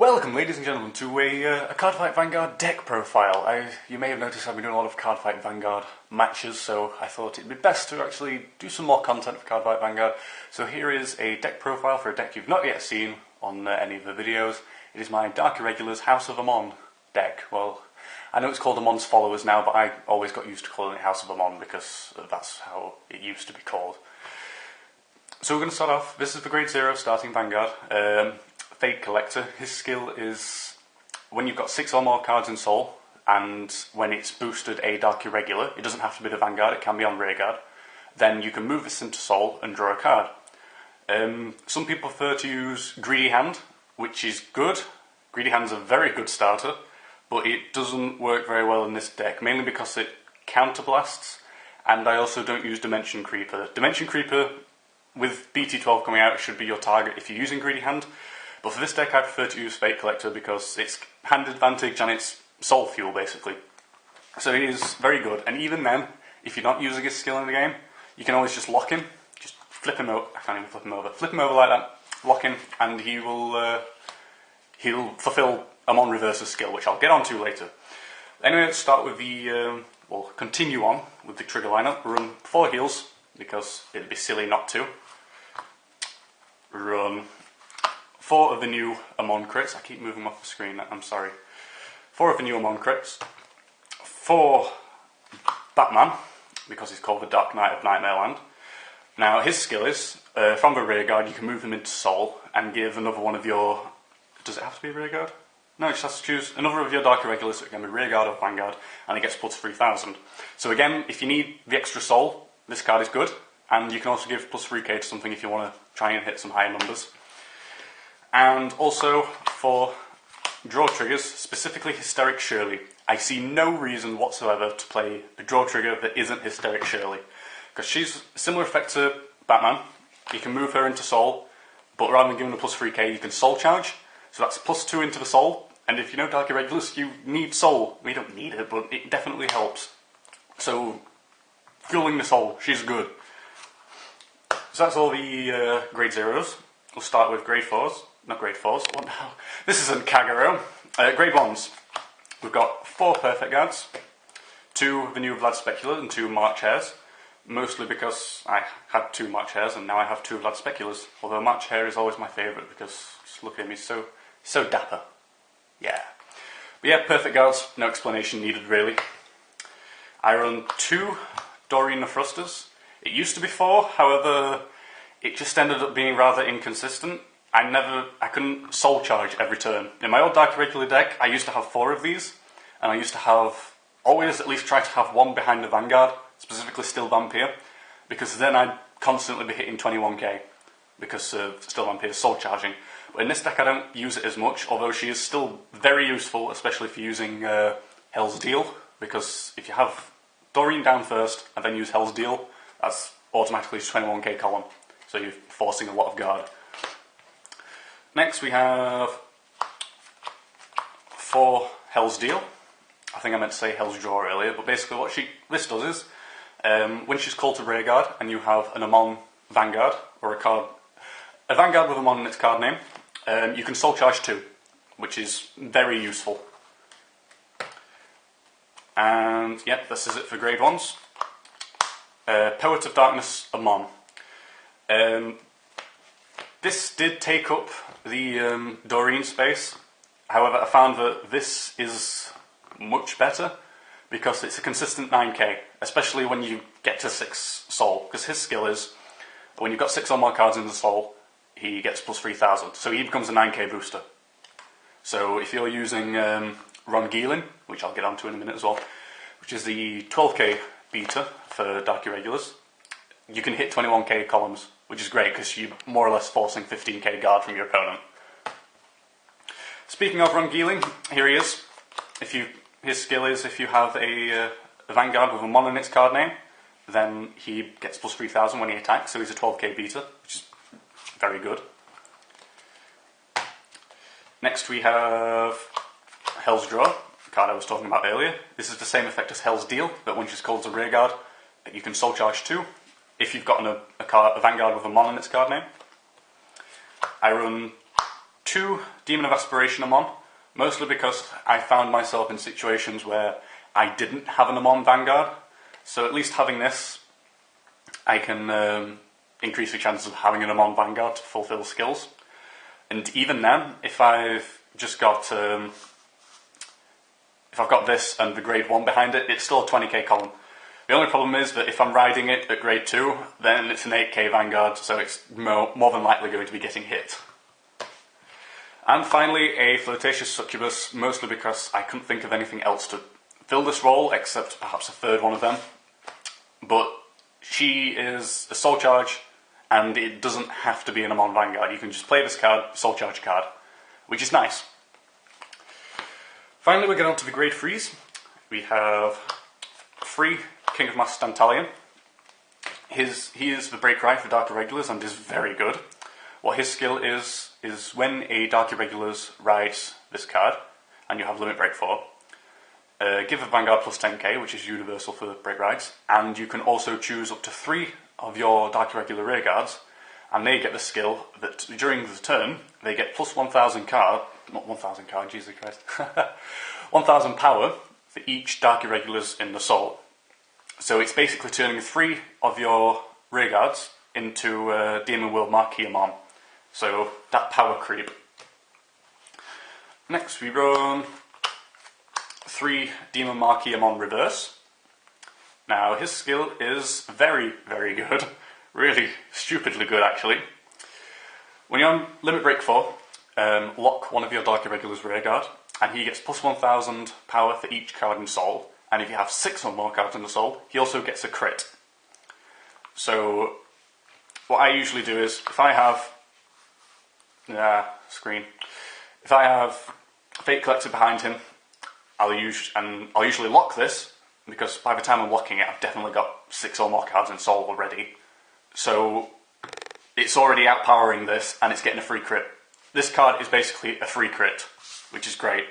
Welcome, ladies and gentlemen, to a Cardfight Vanguard deck profile. You may have noticed I've been doing a lot of Cardfight Vanguard matches, so I thought it'd be best to actually do some more content for Cardfight Vanguard. So here is a deck profile for a deck you've not yet seen on any of the videos. It is my Dark Irregulars House of Amon deck. Well, I know it's called Amon's Followers now, but I always got used to calling it House of Amon because that's how it used to be called. So we're going to start off. This is the Grade 0 starting Vanguard. Fate Collector. His skill is when you've got 6 or more cards in Soul, and when it's boosted a Dark Irregular, it doesn't have to be the Vanguard, it can be on Rearguard, then you can move this into Soul and draw a card. Some people prefer to use Greedy Hand, which is good. Greedy Hand's a very good starter, but it doesn't work very well in this deck, mainly because it counterblasts, and I also don't use Dimension Creeper. Dimension Creeper, with BT12 coming out, should be your target if you're using Greedy Hand. But for this deck I prefer to use Fate Collector because it's hand advantage and it's soul fuel basically. So it is very good, and even then, if you're not using his skill in the game, you can always just lock him, just flip him over, I can't even flip him over like that, lock him, and he'll fulfill Amon Reverse's skill, which I'll get onto later. Anyway, let's start with the, continue on with the trigger lineup. Run 4 heals, because it'd be silly not to. Run 4 of the new Amon crits. I keep moving off the screen, I'm sorry. 4 of the new Amon crits. 4 Batman, because he's called the Dark Knight of Nightmare Land. Now his skill is, from the Rearguard you can move him into Soul and give another one of your... Does it have to be Rearguard? No, it just has to choose another of your Dark Irregulars, so it can be Rearguard or Vanguard, and it gets plus 3000. So again, if you need the extra Soul, this card is good, and you can also give plus 3k to something if you want to try and hit some higher numbers. And also, for draw triggers, specifically Hysteric Shirley, I see no reason whatsoever to play a draw trigger that isn't Hysteric Shirley. Because she's a similar effect to Batman. You can move her into Soul, but rather than giving her plus 3k, you can Soul Charge. So that's plus 2 into the Soul, and if you know Dark Irregulars, you need Soul. We don't need it, but it definitely helps. So, fueling the Soul, she's good. So that's all the Grade 0s. We'll start with Grade 4s. Not Grade 4s, what the hell? This isn't Kagero. Grade 1s. We've got 4 Perfect Guards, 2 of the new Vlad Specular and 2 March Hares. Mostly because I had 2 March Hares and now I have 2 Vlad Speculars. Although March Hare is always my favourite because, just look at him, he's so dapper. Yeah. But yeah, Perfect Guards, no explanation needed really. I run 2 Doreen the Thrusters. It used to be 4, however, it just ended up being rather inconsistent. I couldn't Soul Charge every turn. In my old Dark Irregular deck, I used to have 4 of these, and I used to always at least try to have 1 behind the Vanguard, specifically Still Vampire, because then I'd constantly be hitting 21k, because Still Vampire is Soul Charging. But in this deck I don't use it as much, although she is still very useful, especially if you're using Hell's Deal, because if you have Doreen down first, and then use Hell's Deal, that's automatically 21k column, so you're forcing a lot of guard. Next we have 4 Hell's Deal. I think I meant to say Hell's Draw earlier, but basically what this does is, when she's called to Rearguard and you have an Amon Vanguard, or a Vanguard with Amon in its card name, you can Soul Charge 2, which is very useful. And yep, this is it for Grade 1s. Poet of Darkness Amon. This did take up the Doreen space, however I found that this is much better because it's a consistent 9k, especially when you get to 6 Soul, because his skill is, when you've got 6 or more cards in the Soul, he gets plus 3000, so he becomes a 9k booster. So if you're using Ron Geelin, which I'll get onto in a minute as well, which is the 12k beta for Dark Irregulars, you can hit 21k columns, which is great because you're more or less forcing 15k guard from your opponent. Speaking of Ron Geeling, here he is. His skill is if you have a Vanguard with a Mon in its card name, then he gets plus 3000 when he attacks, so he's a 12k beta, which is very good. Next we have Hell's Draw, the card I was talking about earlier. This is the same effect as Hell's Deal, but when she's called to Rearguard, you can Soul Charge 2. If you've got a Vanguard with a Mon in its card name. I run 2 Demon of Aspiration Amon, mostly because I found myself in situations where I didn't have an Amon Vanguard, so at least having this, I can increase the chances of having an Amon Vanguard to fulfill skills. And even then, if I've just got if I've got this and the grade 1 behind it, it's still a 20k column. The only problem is that if I'm riding it at grade 2, then it's an 8k Vanguard, so it's more than likely going to be getting hit. And finally, a Flirtatious Succubus, mostly because I couldn't think of anything else to fill this role, except perhaps a third one of them. But she is a Soul Charge, and it doesn't have to be an Amon Vanguard. You can just play this card, Soul Charge card, which is nice. Finally, we get on to the grade 3s. We have 3 King of Mass Dantalion. He is the Break Ride for Dark Irregulars and is very good. What his skill is when a Dark Irregulars rides this card, and you have Limit Break 4, give a Vanguard plus 10k, which is universal for Break Rides, and you can also choose up to 3 of your Dark Irregular rearguards, and they get the skill that during the turn, they get plus 1000 card, not 1000 card, Jesus Christ, 1000 power for each Dark Irregulars in the Soul. So it's basically turning 3 of your rearguards into Demon World Marquee Amon. So that power creep. Next we run 3 Demon Marquee Amon Reverse. Now his skill is very, very good. Really stupidly good actually. When you're on Limit Break 4, lock one of your Dark Irregulars rearguard, and he gets plus 1000 power for each card in Soul. And if you have 6 or more cards in the Soul, he also gets a crit. So what I usually do is, if I have if I have Fate Collector behind him, I'll usually lock this, because by the time I'm locking it, I've definitely got 6 or more cards in Soul already. So it's already outpowering this, and it's getting a free crit. This card is basically a free crit, which is great.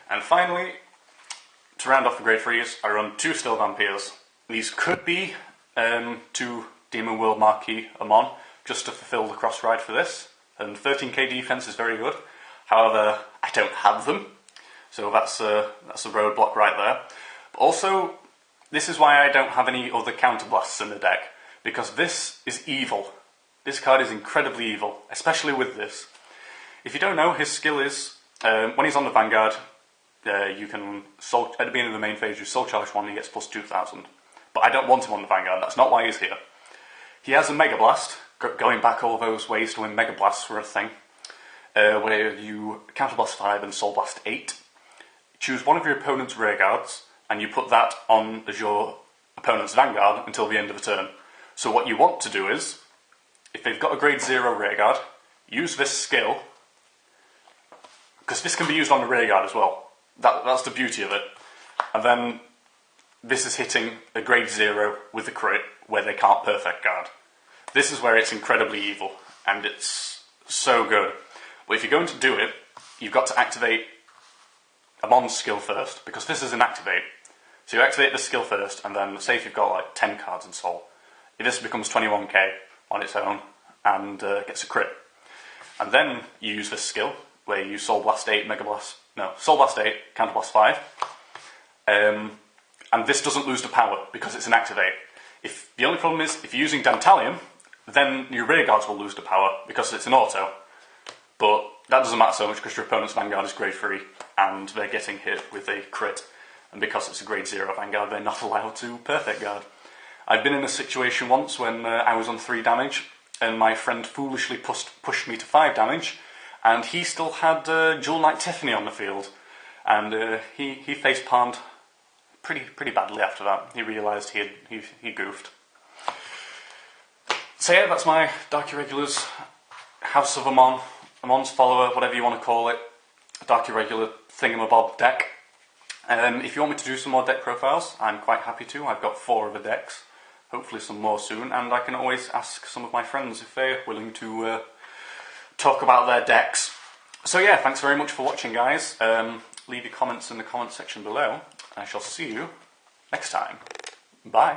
And finally, to round off the grade 3s, I run 2 Still Vampires. These could be 2 Demon World Marquee Amon, just to fulfill the cross ride for this. And 13k defense is very good. However, I don't have them, so that's a roadblock right there. But also, this is why I don't have any other counterblasts in the deck, because this is evil. This card is incredibly evil, especially with this. If you don't know, his skill is, when he's on the Vanguard, you can, at the beginning of the main phase, you Soul Charge 1, he gets plus 2000. But I don't want him on the Vanguard, that's not why he's here. He has a Mega Blast, going back all those ways to when Mega Blasts were a thing, where you Counterblast 5 and Soul Blast 8. Choose one of your opponent's rearguards, and you put that on as your opponent's Vanguard until the end of the turn. So what you want to do is, if they've got a grade 0 rearguard, use this skill, because this can be used on the rearguard as well. That's the beauty of it. And then this is hitting a grade 0 with a crit where they can't perfect guard. This is where it's incredibly evil, and it's so good. But if you're going to do it, you've got to activate Amon's skill first, because this is an activate. So you activate the skill first, and then say if you've got like 10 cards in Soul, this becomes 21k on its own, and gets a crit. And then you use this skill, where you Soul Blast 8, Soul Blast 8, Counterblast 5. And this doesn't lose the power, because it's an activate. The only problem is, if you're using Dantalion, then your rearguards will lose the power, because it's an auto. But that doesn't matter so much, because your opponent's Vanguard is grade 3, and they're getting hit with a crit. And because it's a grade 0 Vanguard, they're not allowed to perfect guard. I've been in a situation once when I was on 3 damage, and my friend foolishly pushed me to 5 damage, and he still had Jewel Knight Tiffany on the field. And he face-palmed pretty badly after that. He realised he goofed. So yeah, that's my Dark Irregulars House of Amon, Amon's follower, whatever you want to call it, Dark Irregular thingamabob deck. If you want me to do some more deck profiles, I'm quite happy to. I've got 4 of the decks, hopefully some more soon, and I can always ask some of my friends if they're willing to talk about their decks. So yeah, thanks very much for watching, guys. Leave your comments in the comment section below. I shall see you next time. Bye.